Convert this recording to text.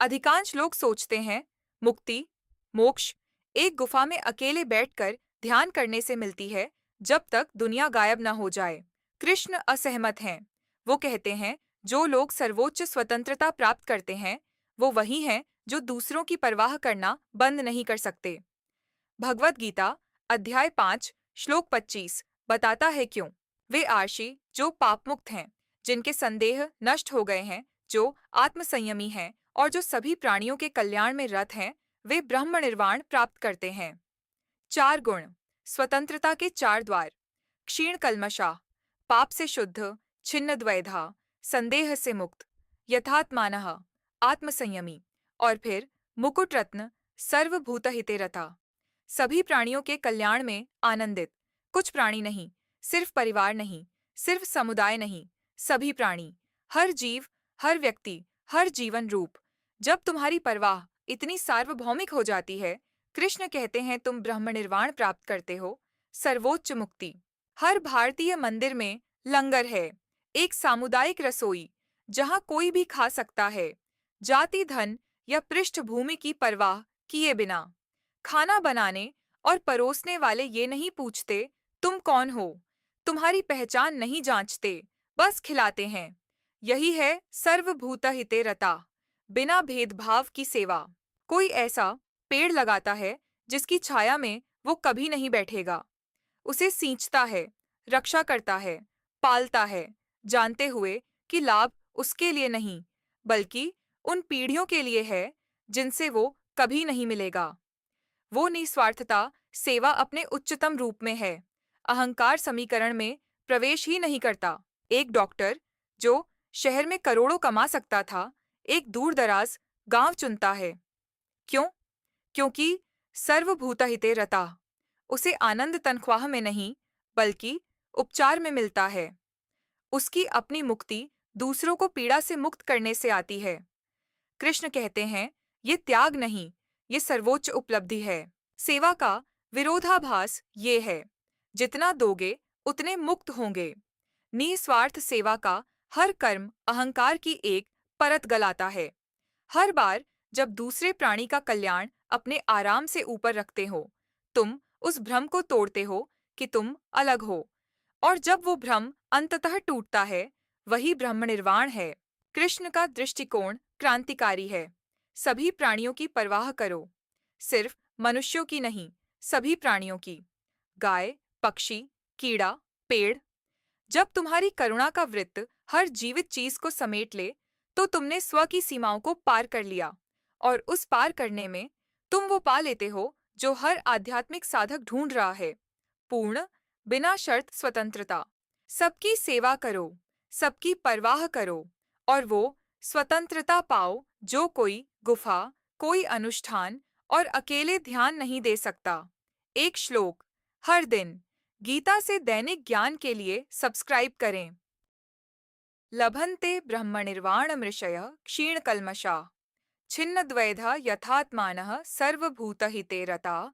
अधिकांश लोग सोचते हैं मुक्ति, मोक्ष एक गुफा में अकेले बैठकर ध्यान करने से मिलती है जब तक दुनिया गायब न हो जाए। कृष्ण असहमत हैं। वो कहते हैं जो लोग सर्वोच्च स्वतंत्रता प्राप्त करते हैं वो वही हैं जो दूसरों की परवाह करना बंद नहीं कर सकते। भगवत गीता अध्याय 5 श्लोक 25 बताता है क्यों। वे आर्षि जो पापमुक्त हैं, जिनके संदेह नष्ट हो गए हैं, जो आत्मसंयमी हैं और जो सभी प्राणियों के कल्याण में रत हैं, वे ब्रह्म निर्वाण प्राप्त करते हैं। चार गुण, स्वतंत्रता के चार द्वार। क्षीण कल्मषा, पाप से शुद्ध, छिन्न द्वैधा, संदेह से मुक्त, यथात्मानः, आत्मसंयमी, और फिर मुकुट रत्न, सर्वभूतहिते रता, सभी प्राणियों के कल्याण में आनंदित। कुछ प्राणी नहीं, सिर्फ परिवार नहीं, सिर्फ समुदाय नहीं, सभी प्राणी, हर जीव, हर व्यक्ति, हर जीवन रूप। जब तुम्हारी परवाह इतनी सार्वभौमिक हो जाती है, कृष्ण कहते हैं तुम ब्रह्म निर्वाण प्राप्त करते हो, सर्वोच्च मुक्ति। हर भारतीय मंदिर में लंगर है, एक सामुदायिक रसोई जहां कोई भी खा सकता है, जाति धन या पृष्ठभूमि की परवाह किए बिना। खाना बनाने और परोसने वाले ये नहीं पूछते तुम कौन हो, तुम्हारी पहचान नहीं जांचते, बस खिलाते हैं। यही है सर्वभूतहिते रता, बिना भेदभाव की सेवा। कोई ऐसा पेड़ लगाता है जिसकी छाया में वो कभी नहीं बैठेगा, उसे सींचता है, रक्षा करता है, पालता है, जानते हुए कि लाभ उसके लिए नहीं बल्कि उन पीढ़ियों के लिए है जिनसे वो कभी नहीं मिलेगा। वो निस्वार्थता सेवा अपने उच्चतम रूप में है, अहंकार समीकरण में प्रवेश ही नहीं करता। एक डॉक्टर जो शहर में करोड़ों कमा सकता था, एक दूरदराज गांव चुनता है। क्यों? क्योंकि सर्वभूतहिते रता, उसे आनंद तनख्वाह में नहीं बल्कि उपचार में मिलता है। उसकी अपनी मुक्ति दूसरों को पीड़ा से मुक्त करने से आती है। कृष्ण कहते हैं ये त्याग नहीं, ये सर्वोच्च उपलब्धि है। सेवा का विरोधाभास ये है, जितना दोगे उतने मुक्त होंगे। निस्वार्थ सेवा का हर कर्म अहंकार की एक परत गलाता है। हर बार जब दूसरे प्राणी का कल्याण अपने आराम से ऊपर रखते हो, तुम उस भ्रम को तोड़ते हो कि तुम अलग हो, और जब वो भ्रम अंततः टूटता है, वही ब्रह्म निर्वाण है। कृष्ण का दृष्टिकोण क्रांतिकारी है। सभी प्राणियों की परवाह करो, सिर्फ मनुष्यों की नहीं, सभी प्राणियों की। गाय, पक्षी, कीड़ा, पेड़। जब तुम्हारी करुणा का वृत्त हर जीवित चीज को समेट ले, तो तुमने स्व की सीमाओं को पार कर लिया, और उस पार करने में तुम वो पा लेते हो जो हर आध्यात्मिक साधक ढूंढ रहा है, पूर्ण, बिना शर्त स्वतंत्रता। सबकी सेवा करो, सबकी परवाह करो, और वो स्वतंत्रता पाओ जो कोई गुफा, कोई अनुष्ठान और अकेले ध्यान नहीं दे सकता। एक श्लोक हर दिन गीता से दैनिक ज्ञान के लिए सब्सक्राइब करें। लभन्ते ब्रह्मनिर्वाणमृषयः क्षीणकल्मषाः, छिन्नद्वैधा यथात्मानः सर्वभूतहिते रताः।